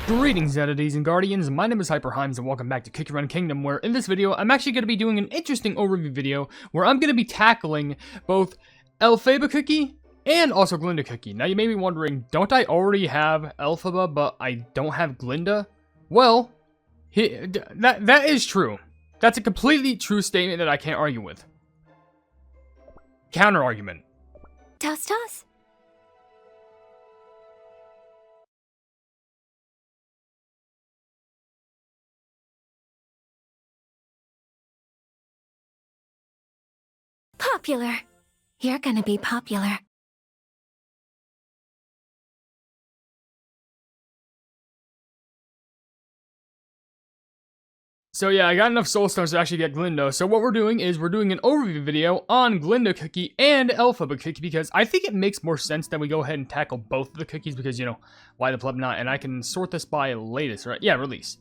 Greetings, entities and guardians, my name is HyperHimes and welcome back to Cookie Run Kingdom, where in this video I'm actually going to be doing an interesting overview video where I'm going to be tackling both Elphaba Cookie and also Glinda Cookie. Now you may be wondering, don't I already have Elphaba but I don't have Glinda? Well, that is true. That's a completely true statement that I can't argue with. Counter argument. Devsisters? Popular. You're gonna be popular. So yeah, I got enough soul stones to actually get Glinda. So what we're doing is we're doing an overview video on Glinda Cookie and Elphaba Cookie because I think it makes more sense that we go ahead and tackle both of the cookies because, you know, why the pleb not? And I can sort this by latest, right? Yeah, release.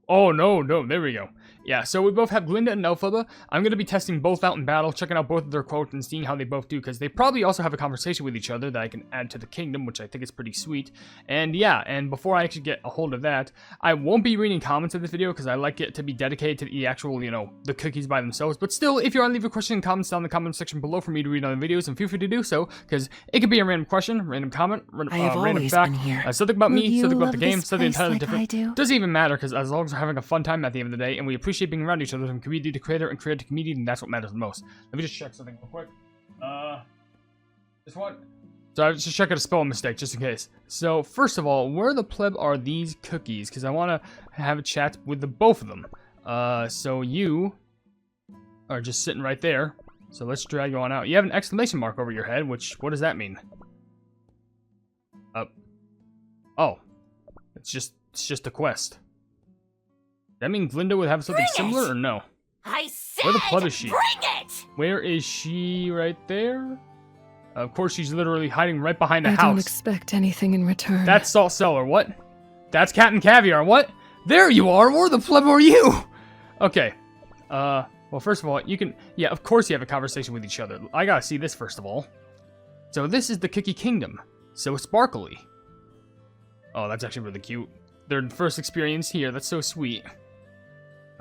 Oh, no, there we go. Yeah, so we both have Glinda and Elphaba. I'm going to be testing both out in battle, checking out both of their quotes and seeing how they both do, because they probably also have a conversation with each other that I can add to the kingdom, which I think is pretty sweet. And yeah, and before I actually get a hold of that, I won't be reading comments in this video, because I like it to be dedicated to the actual, you know, the cookies by themselves. But still, if you want to leave a question and comments down in the comment section below for me to read on the videos, and feel free to do so, because it could be a random question, random comment, random fact, something about me, something about the game, something entirely different. Doesn't even matter, because as long as we're having a fun time at the end of the day, and we appreciate being around each other from community to creator and creator to community, and that's what matters the most. Let me just check something real quick. This one. So I was just checking a spelling mistake, just in case. So, first of all, where the pleb are these cookies? Because I want to have a chat with the both of them. So you are just sitting right there. So let's drag you on out. You have an exclamation mark over your head, which, what does that mean? Oh. It's just a quest. That mean Glinda would have something similar, or no? I said, where the pleb is she? Bring it! Where is she? Right there? Of course, she's literally hiding right behind the house. I don't expect anything in return. That's Salt Cellar. What? That's Cat and Caviar. What? There you are. Where the pleb are you? Okay. Well, first of all, you can... Yeah, of course you have a conversation with each other. I gotta see this first of all. So this is the Cookie Kingdom. So sparkly. Oh, that's actually really cute. Their first experience here. That's so sweet.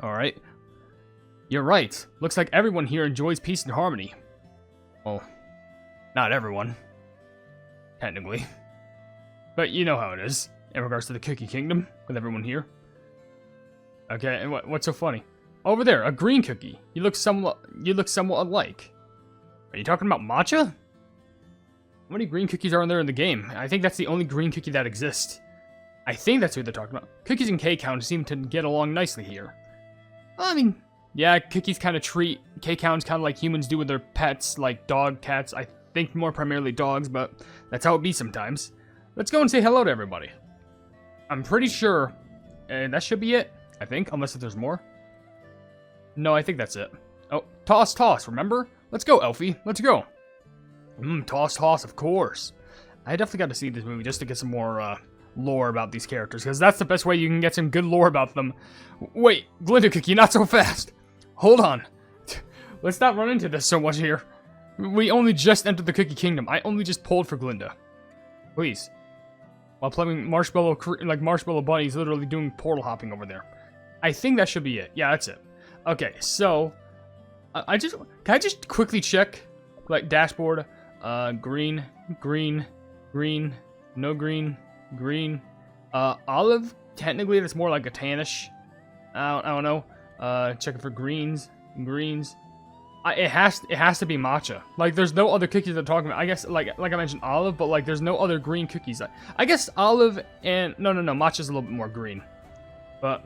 Alright. You're right. Looks like everyone here enjoys peace and harmony. Well, not everyone. Technically. But you know how it is, in regards to the Cookie Kingdom, with everyone here. Okay, and what's so funny? Over there, a green cookie. You look somewhat alike. Are you talking about matcha? How many green cookies are there in the game? I think that's the only green cookie that exists. I think that's what they're talking about. Cookies and K-Count seem to get along nicely here. I mean, yeah, cookies kind of treat K-Counts kind of like humans do with their pets, like dog, cats. I think more primarily dogs, but that's how it be sometimes. Let's go and say hello to everybody. I'm pretty sure that should be it, I think, unless if there's more. No, I think that's it. Oh, toss, remember? Let's go, Elfie, let's go. Toss, of course. I definitely got to see this movie just to get some more, lore about these characters, because that's the best way you can get some good lore about them. Wait, Glinda Cookie, not so fast. Hold on. Let's not run into this so much here. We only just entered the Cookie Kingdom. I only just pulled for Glinda. Please. While playing Marshmallow Bunny's literally doing portal hopping over there. I think that should be it. Yeah, that's it. Okay, so can I just quickly check, like, dashboard? Green, no green. Green, olive. Technically, that's more like a tannish. I don't know. Checking for greens. It has to be matcha. Like, there's no other cookies they're talking about. I guess, like I mentioned, olive, but like, there's no other green cookies. I guess olive and no, matcha's a little bit more green. But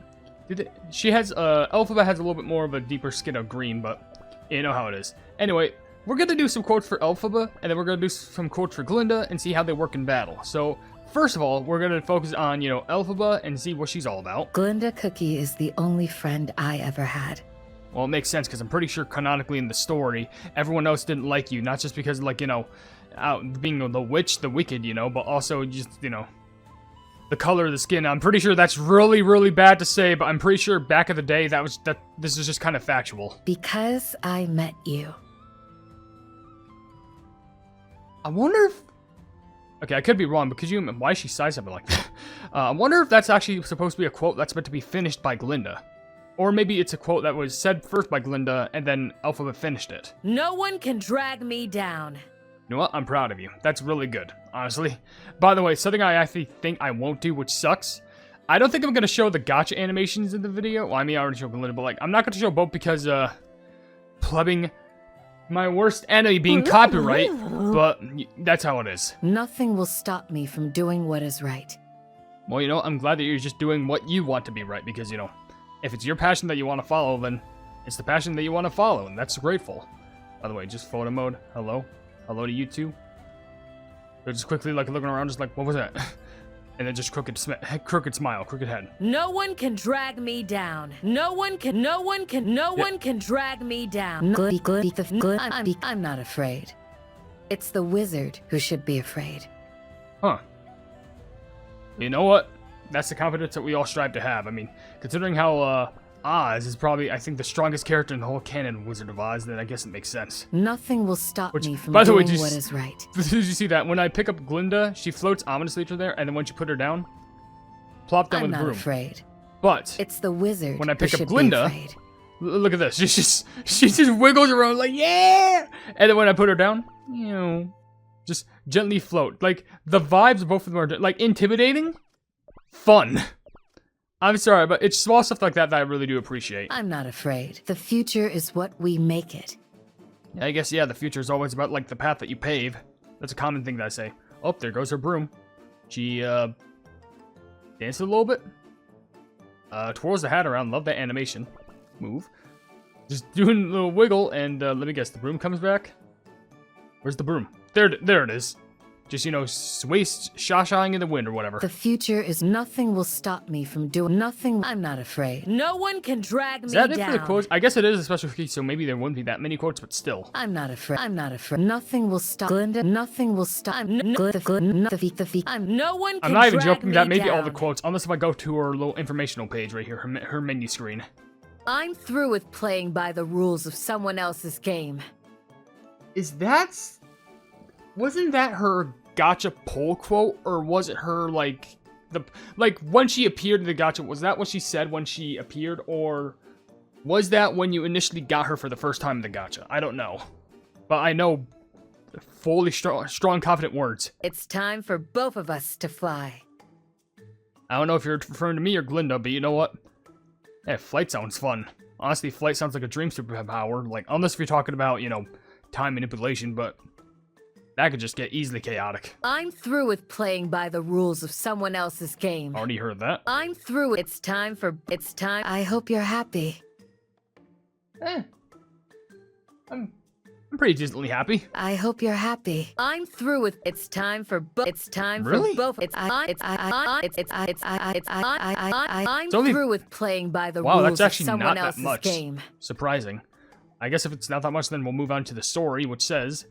Elphaba has a little bit more of a deeper skin of green, but you know how it is. Anyway. We're going to do some quotes for Elphaba, and then we're going to do some quotes for Glinda, and see how they work in battle. So, first of all, we're going to focus on, you know, Elphaba, and see what she's all about. Glinda Cookie is the only friend I ever had. Well, it makes sense, because I'm pretty sure canonically in the story, everyone else didn't like you, not just because, like, you know, being the witch, the wicked, you know, but also just, you know, the color of the skin. I'm pretty sure that's really, really bad to say, but I'm pretty sure back in the day, this is just kind of factual. Because I met you. I wonder if Okay, I could be wrong, but could you... Why is she sized up like that? I wonder if that's actually supposed to be a quote that's meant to be finished by Glinda. Or maybe it's a quote that was said first by Glinda, and then Elphaba finished it. No one can drag me down. You know what? I'm proud of you. That's really good, honestly. By the way, something I actually think I won't do, which sucks. I don't think I'm going to show the gacha animations in the video. Well, I mean, I already showed Glinda, but, like, I'm not going to show both because, plubbing my worst enemy being copyright, but that's how it is. Nothing will stop me from doing what is right. Well, you know, I'm glad that you're just doing what you want to be right, because, you know, if it's your passion that you want to follow, then it's the passion that you want to follow, and that's grateful. By the way, just photo mode. Hello? Hello to you two. They're just quickly, like, looking around, just like, what was that? And then just crooked smile, crooked head. No one can drag me down. No one can drag me down. I'm not afraid. It's the wizard who should be afraid. Huh. You know what? That's the confidence that we all strive to have. I mean, considering how, Oz is probably, I think, the strongest character in the whole canon of Wizard of Oz, then I guess it makes sense. Nothing will stop me from by the way, doing what is right. Did you see that? When I pick up Glinda, she floats ominously to there, and then once you put her down, plop down I'm with a not broom. afraid. But It's the wizard when I pick who up should Glinda, be afraid. look at this. She just wiggles around like, yeah! And then when I put her down, you know, just gently float. Like, the vibes of both of them are, like, intimidating, fun. I'm sorry, but it's small stuff like that I really do appreciate. I'm not afraid. The future is what we make it. I guess, yeah, the future is always about, like, the path that you pave. That's a common thing that I say. Oh, there goes her broom. She, danced a little bit. Twirls the hat around. Love that animation. Move. Just doing a little wiggle, and, let me guess, the broom comes back? Where's the broom? There it is. Just, you know, shashing in the wind or whatever. The future is nothing will stop me from doing nothing. I'm not afraid. No one can drag me Is that down. it for the quotes? I guess it is a special case, so maybe there wouldn't be that many quotes, but still. I'm not afraid. I'm not afraid. Nothing will stop Glinda. Nothing will stop. I'm no one can I'm not even drag joking. me That may be all down. the quotes, unless if I go to her little informational page right here, her menu screen. I'm through with playing by the rules of someone else's game. Wasn't that her gacha poll quote, or was it her, like, when she appeared in the gacha, was that what she said when she appeared, or was that when you initially got her for the first time in the gacha? I don't know. But I know fully strong, confident words. It's time for both of us to fly. I don't know if you're referring to me or Glinda, but you know what? Yeah, flight sounds fun. Honestly, flight sounds like a dream superpower, like, unless if you're talking about, you know, time manipulation, but that could just get easily chaotic. I'm through with playing by the rules of someone else's game. Already heard that. I'm through. It's time. I hope you're happy. I'm pretty decently happy. I hope you're happy. I'm through with. It's time for both. It's time Really? for both. I'm only- through with playing by the Wow, rules that's actually of someone not that else's much. game. Surprising. I guess if it's not that much, then we'll move on to the story, which says,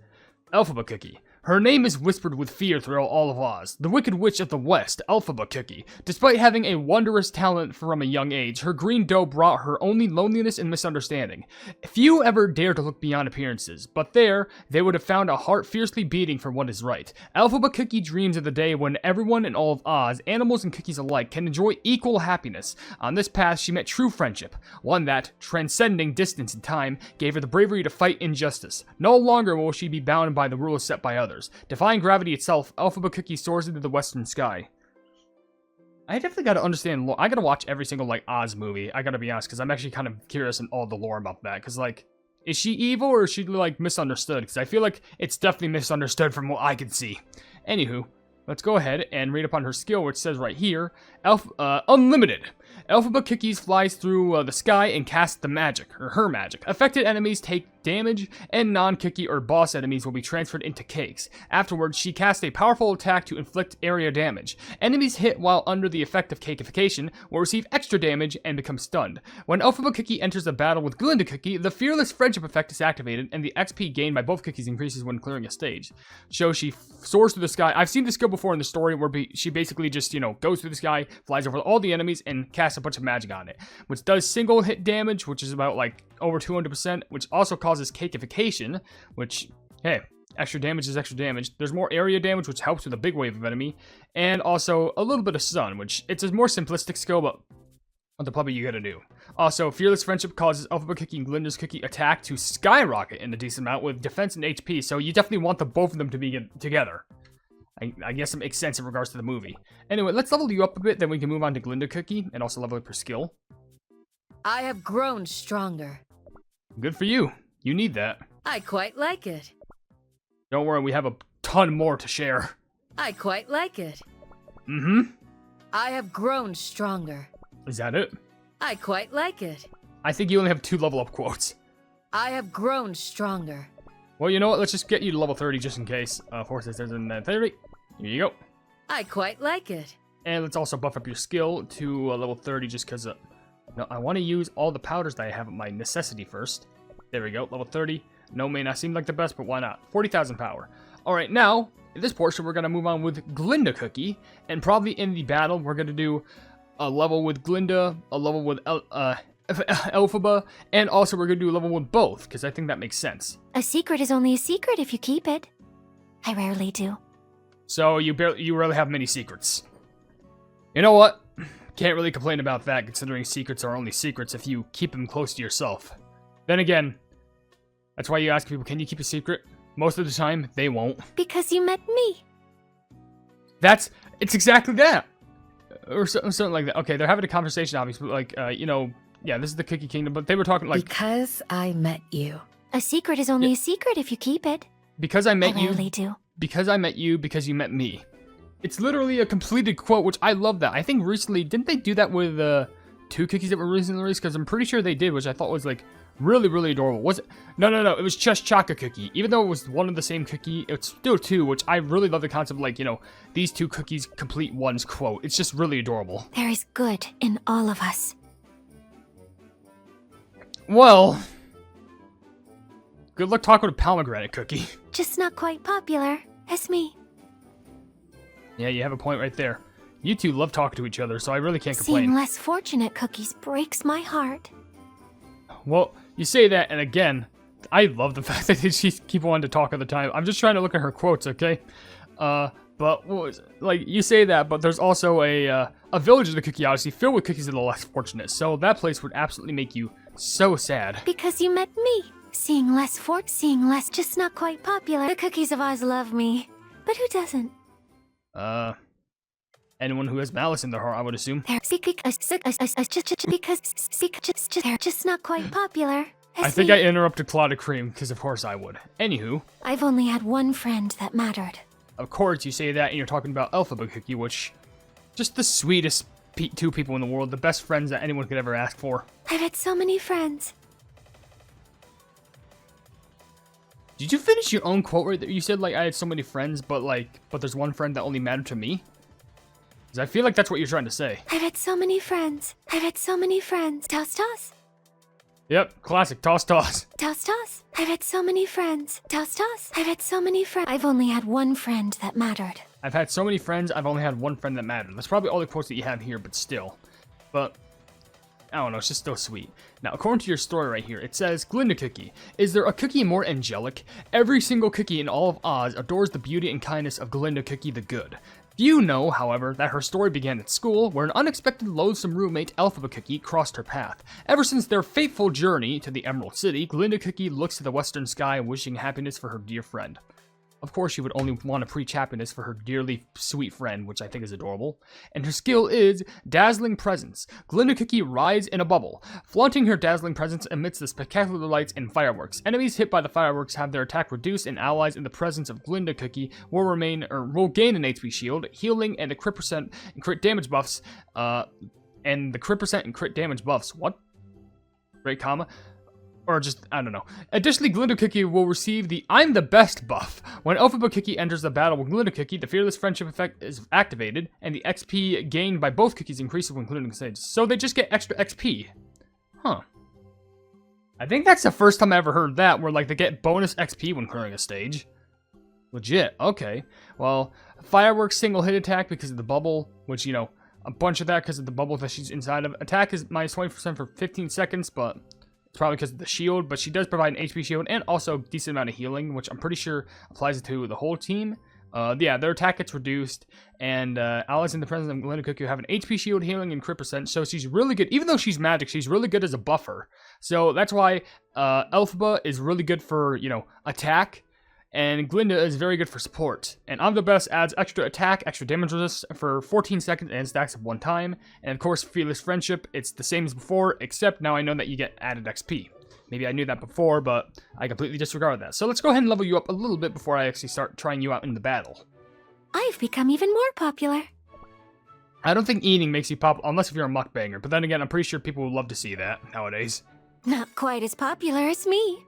Elphaba Cookie. Her name is whispered with fear throughout all of Oz. The Wicked Witch of the West, Elphaba Cookie. Despite having a wondrous talent from a young age, her green dough brought her only loneliness and misunderstanding. Few ever dare to look beyond appearances, but there, they would have found a heart fiercely beating for what is right. Elphaba Cookie dreams of the day when everyone in all of Oz, animals and cookies alike, can enjoy equal happiness. On this path, she met true friendship, one that, transcending distance and time, gave her the bravery to fight injustice. No longer will she be bound by the rules set by others. Defying gravity itself, Elphaba Cookie soars into the western sky. I definitely gotta understand I gotta watch every single, like, Oz movie, I gotta be honest, because I'm actually kind of curious in all the lore about that, because, like, is she evil, or is she, like, misunderstood? Because I feel like it's definitely misunderstood from what I can see. Anywho, let's go ahead and read up on her skill, which says right here, Unlimited. Elphaba Cookies flies through the sky and casts the magic, or her magic. Affected enemies take damage, and non-cookie or boss enemies will be transferred into cakes. Afterwards, she casts a powerful attack to inflict area damage. Enemies hit while under the effect of cakification will receive extra damage and become stunned. When Elphaba Cookie enters a battle with Glinda Cookie, the Fearless Friendship effect is activated, and the XP gained by both cookies increases when clearing a stage. So she soars through the sky. I've seen this skill before in the story where she basically just, you know, goes through the sky, flies over all the enemies, and casts a bunch of magic on it, which does single hit damage, which is about, like, over 200%, which also causes cakification, which, hey, Extra damage is extra damage. There's more area damage, which helps with a big wave of enemy. And also a little bit of stun, which it's a more simplistic skill, but what the puppy you gotta do. Also, Fearless Friendship causes Elphaba Cookie and Glinda's Cookie attack to skyrocket in a decent amount with defense and HP, so you definitely want the both of them to be together. I guess it makes sense in regards to the movie. Anyway, let's level you up a bit, then we can move on to Glinda Cookie, and also level up her skill. I have grown stronger. Good for you. You need that. I quite like it. Don't worry, we have a ton more to share. I quite like it. Mm-hmm. I have grown stronger. Is that it? I quite like it. I think you only have 2 level up quotes. I have grown stronger. Well, you know what? Let's just get you to level 30 just in case. 4 sisters and 30. Here you go. I quite like it. And let's also buff up your skill to level 30 just because... no, I want to use all the powders that I have at my necessity first. There we go. Level 30. No, may not seem like the best, but why not? 40,000 power. Alright, now, in this portion, we're going to move on with Glinda Cookie. And probably in the battle, we're going to do a level with Glinda, a level with Elphaba, and also we're going to do a level with both, because I think that makes sense. A secret is only a secret if you keep it. I rarely do. So you rarely have many secrets. You know what? Can't really complain about that, considering secrets are only secrets if you keep them close to yourself. Then again, that's why you ask people, can you keep a secret? Most of the time, they won't. Because you met me. It's exactly that. Or something like that. Okay, they're having a conversation, obviously, like, you know, yeah, this is the Cookie Kingdom, but they were talking like... Because I met you. A secret is only a secret if you keep it. Because I met I you. rarely do. Because I met you, because you met me. It's literally a completed quote, which I love that. I think recently, didn't they do that with 2 cookies that were recently released? Because I'm pretty sure they did, which I thought was like really, really adorable. Was it? No. It was just Chaka Cookie. Even though it was one of the same cookie, it's still 2, which I really love the concept of, like, you know, these 2 cookies complete one's quote. It's just really adorable. There is good in all of us. Well, good luck talking with Pomegranate Cookie. Just not quite popular as me. Yeah, you have a point right there. You two love talking to each other, so I really can't complain. Seeing less fortunate cookies breaks my heart. Well, you say that, and again, I love the fact that she keep wanting to talk all the time. I'm just trying to look at her quotes, okay? But what was it? Like, you say that, but there's also a village in the Cookie Odyssey filled with cookies of the less fortunate. So that place would absolutely make you so sad. Because you met me. Seeing less, just not quite popular. The cookies of Oz love me, but who doesn't? Anyone who has malice in their heart, I would assume. They're just not quite popular. I think I interrupted Claudia Cream, because of course I would. Anywho. I've only had one friend that mattered. Of course, you say that, and you're talking about Elphaba Cookie, which... just the sweetest 2 people in the world, the best friends that anyone could ever ask for. I've had so many friends. Did you finish your own quote right there? You said, like, I had so many friends, but there's one friend that only mattered to me? Because I feel like that's what you're trying to say. I've had so many friends. Toss, toss. Yep, classic. Toss, toss. Toss, toss. I've had so many friends. Toss, toss. I've had so many friends. I've only had one friend that mattered. I've had so many friends, I've only had one friend that mattered. That's probably all the quotes that you have here, but still. But... I don't know, it's just still sweet. Now, according to your story right here, it says, Glinda Cookie. Is there a cookie more angelic? Every single cookie in all of Oz adores the beauty and kindness of Glinda Cookie the Good. Few know, however, that her story began at school, where an unexpected loathsome roommate, Elphaba Cookie, crossed her path. Ever since their fateful journey to the Emerald City, Glinda Cookie looks to the western sky, wishing happiness for her dear friend. Of course, she would only want to preach happiness for her dearly sweet friend, which I think is adorable. And her skill is Dazzling Presence. Glinda Cookie rides in a bubble, flaunting her dazzling presence amidst the spectacular lights and fireworks. Enemies hit by the fireworks have their attack reduced, and allies in the presence of Glinda Cookie will gain an HP shield, healing, and the crit percent and crit damage buffs. What? Great comma. Or just, I don't know. Additionally, Glinda Cookie will receive the I'm the Best buff. When Elphaba Cookie enters the battle with Glinda Cookie, the Fearless Friendship effect is activated, and the XP gained by both cookies increases when clearing the stage. So they just get extra XP. Huh. I think that's the first time I ever heard that, where, like, they get bonus XP when clearing a stage. Legit. Okay. Well, Fireworks single hit attack because of the bubble, which, you know, a bunch of that because of the bubble that she's inside of. Attack is minus 20% for 15 seconds, but... It's probably because of the shield, but she does provide an HP shield and also a decent amount of healing, which I'm pretty sure applies to the whole team. Yeah, their attack gets reduced, and allies in the presence of Glinda Cuckoo have an HP shield, healing, and crit percent, so she's really good. Even though she's magic, she's really good as a buffer. So that's why Elphaba is really good for, you know, attack, and Glinda is very good for support. And I'm the Best adds extra attack, extra damage resist for 14 seconds, and stacks up 1 time. And of course, Fearless Friendship, it's the same as before, except now I know that you get added XP. Maybe I knew that before, but I completely disregarded that. So let's go ahead and level you up a little bit before I actually start trying you out in the battle. I've become even more popular. I don't think eating makes you pop, unless if you're a mukbanger. But then again, I'm pretty sure people would love to see that nowadays. Not quite as popular as me.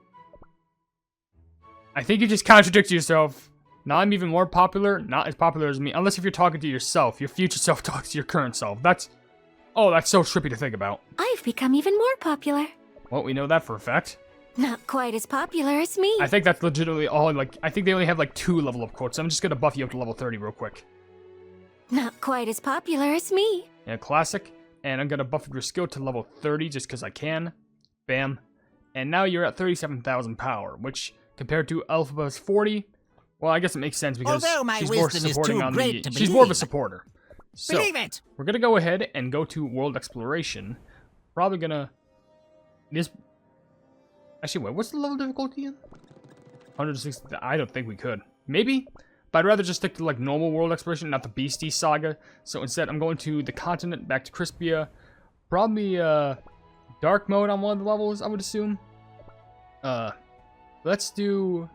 I think you just contradict yourself. Now I'm even more popular, not as popular as me. Unless if you're talking to yourself, your future self talks to your current self. That's so trippy to think about. I've become even more popular. Well, we know that for a fact. Not quite as popular as me. I think that's legitimately all, like, I think they only have, like, 2 level up quotes. So I'm just gonna buff you up to level 30 real quick. Not quite as popular as me. Yeah, classic. And I'm gonna buff up your skill to level 30 just because I can. Bam. And now you're at 37,000 power, which, compared to Elphaba's 40, well, I guess it makes sense because she's more supporting on the... She's more of a supporter. So, we're gonna go ahead and go to World Exploration. Probably gonna... This... Actually, wait, what's the level difficulty in? 160... I don't think we could. Maybe? But I'd rather just stick to, like, normal world exploration, not the Beastie Saga. So instead, I'm going to the continent, back to Crispia. Probably, dark mode on one of the levels, I would assume. Let's do...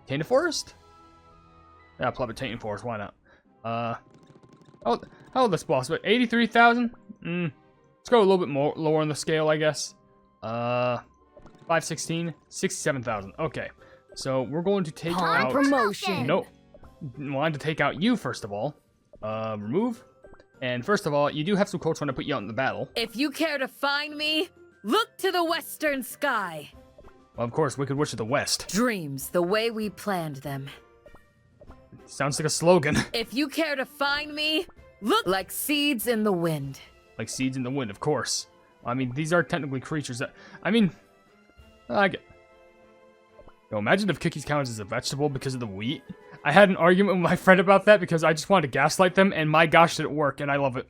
Tainted Forest? Yeah, probably Tainted Forest, why not? How old this boss? What, 83,000? Let's go a little bit more lower on the scale, I guess. 516, 67,000. Okay, so we're going to take out... promotion. Nope. Wanted to take out you, first of all. Remove. And first of all, you do have some quotes when I put you out in the battle. If you care to find me, look to the western sky. Well, of course, Wicked Witch of the West. Dreams the way we planned them. Sounds like a slogan. If you care to find me, look like seeds in the wind. Like seeds in the wind, of course. I mean, these are technically creatures that... I mean... I get... Yo, imagine if cookies counts as a vegetable because of the wheat. I had an argument with my friend about that because I just wanted to gaslight them, and my gosh, did it work, and I love it.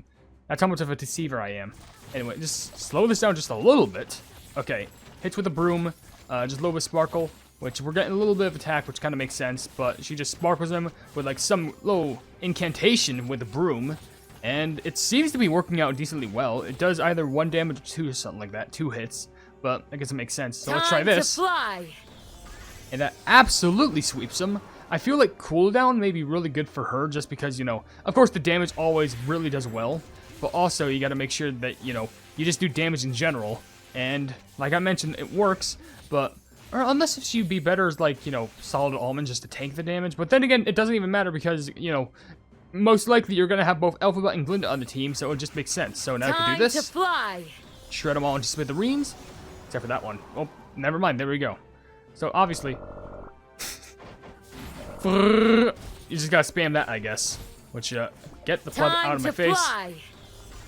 That's how much of a deceiver I am. Anyway, just slow this down just a little bit. Okay, hits with a broom, just a little bit of sparkle, which we're getting a little bit of attack, which kind of makes sense, but she just sparkles them with, like, some little incantation with the broom, and it seems to be working out decently well. It does either 1 damage or 2 or something like that, 2 hits, but I guess it makes sense. So let's try this. Time to fly. And that absolutely sweeps him. I feel like cooldown may be really good for her just because, you know, of course the damage always really does well, but also you got to make sure that, you know, you just do damage in general. And like I mentioned, it works, but or unless if she'd be better as, like, you know, Solid Almond just to tank the damage. But then again, it doesn't even matter because, you know, most likely you're going to have both Elphaba and Glinda on the team, so it just makes sense. So now I can do this. Time to fly. Shred them all into smithereens, except for that one. Oh, never mind. There we go. So obviously, you just gotta spam that, I guess. Which, get the flood out of my face. Fly.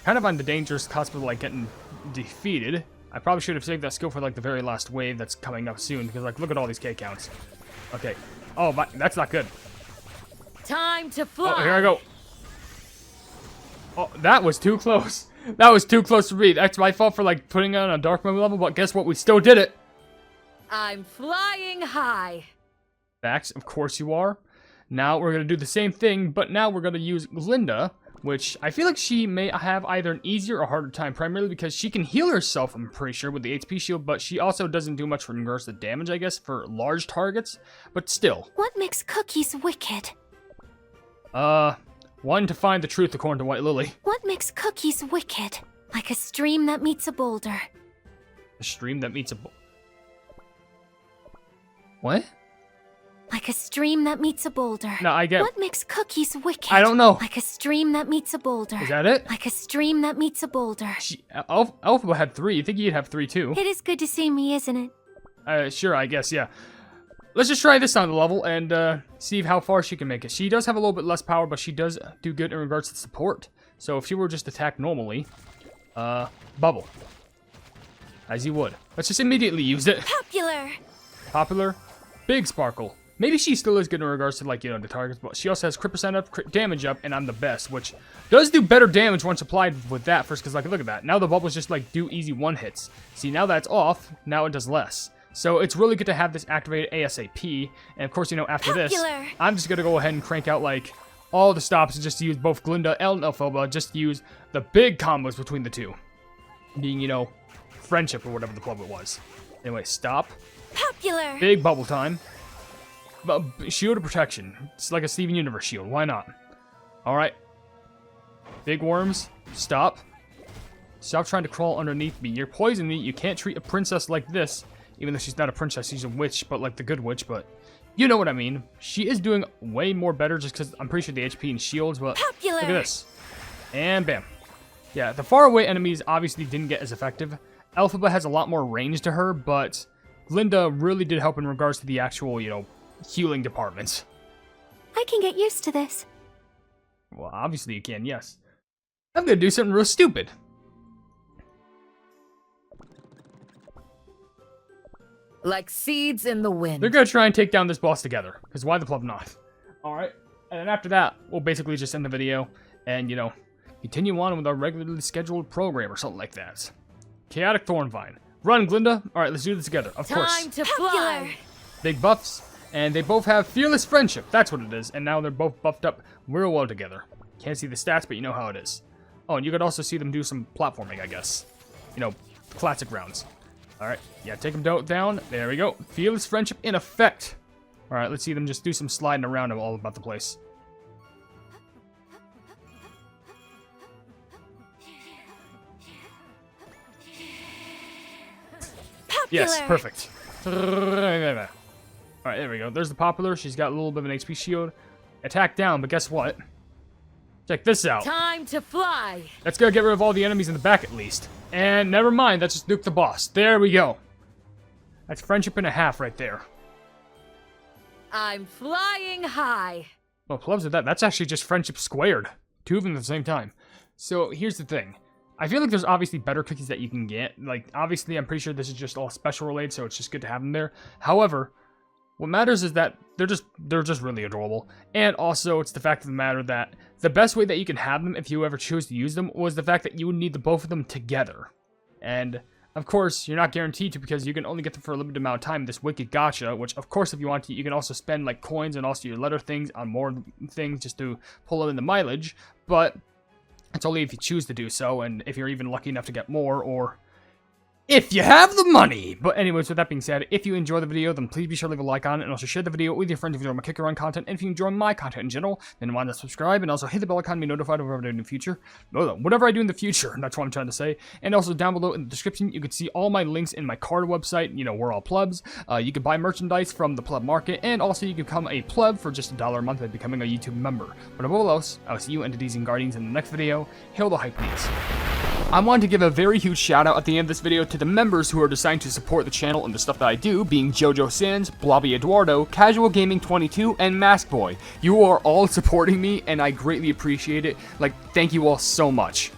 Kind of on the dangerous cusp of, like, getting defeated. I probably should have saved that skill for, like, the very last wave that's coming up soon, because, like, look at all these K counts. Okay. Oh, but that's not good. Time to fly. Oh, here I go. Oh, that was too close. That was too close to read. That's my fault for, like, putting it on a dark mode level, but guess what? We still did it. I'm flying high. Facts, of course you are. Now we're going to do the same thing, but now we're going to use Glinda, which I feel like she may have either an easier or harder time, primarily because she can heal herself, I'm pretty sure, with the HP shield, but she also doesn't do much for regards to damage, I guess, for large targets, but still. What makes cookies wicked? One, to find the truth according to White Lily. What makes cookies wicked? Like a stream that meets a boulder. A stream that meets a What? Like a stream that meets a boulder. No, I get... What makes cookies wicked? I don't know. Like a stream that meets a boulder. Is that it? Like a stream that meets a boulder. Elphaba had 3. You think you'd have 3 too? It is good to see me, isn't it? Sure, I guess, yeah. Let's just try this on the level and see how far she can make it. She does have a little bit less power, but she does do good in regards to support. So if she were just attacked normally, bubble. As you would. Let's just immediately use it. Popular. Popular. Big Sparkle. Maybe she still is good in regards to, like, the targets, but she also has crit percent up, crit damage up, and I'm the best, which does do better damage once applied with that first, because, like, look at that. Now the bubbles just, like, do easy one hits. See, now that's off, now it does less. So it's really good to have this activated ASAP, and of course, after this, I'm just gonna go ahead and crank out, like, all the stops and just use both Glinda and Elphaba, just use the big combos between the two. Being, friendship or whatever the club it was. Anyway, stop. Popular. Big bubble time. Shield of protection. It's like a Steven Universe shield. Why not? Alright. Big worms. Stop. Stop trying to crawl underneath me. You're poisoning me. You can't treat a princess like this. Even though she's not a princess, she's a witch, but like the good witch, but you know what I mean. She is doing way more better just because I'm pretty sure the HP and shields, but Popular. look at this. And bam. Yeah, the far away enemies obviously didn't get as effective. Elphaba has a lot more range to her, but Glinda really did help in regards to the actual, healing departments. I can get used to this. Well, obviously you can, yes. I'm gonna do something real stupid. Like seeds in the wind. They're gonna try and take down this boss together, because why the club not? Alright, and then after that, we'll basically just end the video, and, continue on with our regularly scheduled program or something like that. Chaotic Thornvine. Run, Glinda! Alright, let's do this together, of course. Time to fly! Big buffs, and they both have Fearless Friendship, that's what it is, and now they're both buffed up real well together. Can't see the stats, but you know how it is. Oh, and you could also see them do some platforming, I guess. Classic rounds. Alright, yeah, take them down. There we go. Fearless Friendship in effect. Alright, let's see them just do some sliding around all about the place. Popular. Yes, perfect. Alright, there we go. There's the Popular. She's got a little bit of an HP shield. Attack down, but guess what? Check this out. Time to fly! Let's go get rid of all the enemies in the back at least. And never mind, that's just nuke the boss. There we go. That's friendship and a half right there. I'm flying high. Well, clubs with that, that's actually just friendship squared. Two of them at the same time. So here's the thing. I feel like there's obviously better cookies that you can get. Like, obviously, I'm pretty sure this is just all special related, so it's just good to have them there. However, what matters is that they're just really adorable. And also, it's the fact of the matter that the best way that you can have them, if you ever choose to use them, was the fact that you would need the both of them together. And, of course, you're not guaranteed to because you can only get them for a limited amount of time, this Wicked Gacha, which, of course, if you want to, you can also spend, like, coins and also your letter things on more things just to pull them in the mileage. But it's only if you choose to do so, and if you're even lucky enough to get more, or if you have the money. But anyways, with that being said, if you enjoy the video, then please be sure to leave a like on it, and also share the video with your friends if you enjoy my Kick Around content, and if you enjoy my content in general, then why not subscribe, and also hit the bell icon to be notified of whatever I do in the future. Whatever I do in the future, that's what I'm trying to say. And also down below in the description, you can see all my links in my card website, we're all plebs. You can buy merchandise from the pleb market, and also you can become a pleb for just $1 a month by becoming a YouTube member. But above all else, I'll see you entities and guardians in the next video. Hail the Hypenese. I wanted to give a very huge shout out at the end of this video to the members who are deciding to support the channel and the stuff that I do, being Jojo Sins, Blobby Eduardo, Casual Gaming 22, and Mask Boy. You are all supporting me, and I greatly appreciate it. Thank you all so much.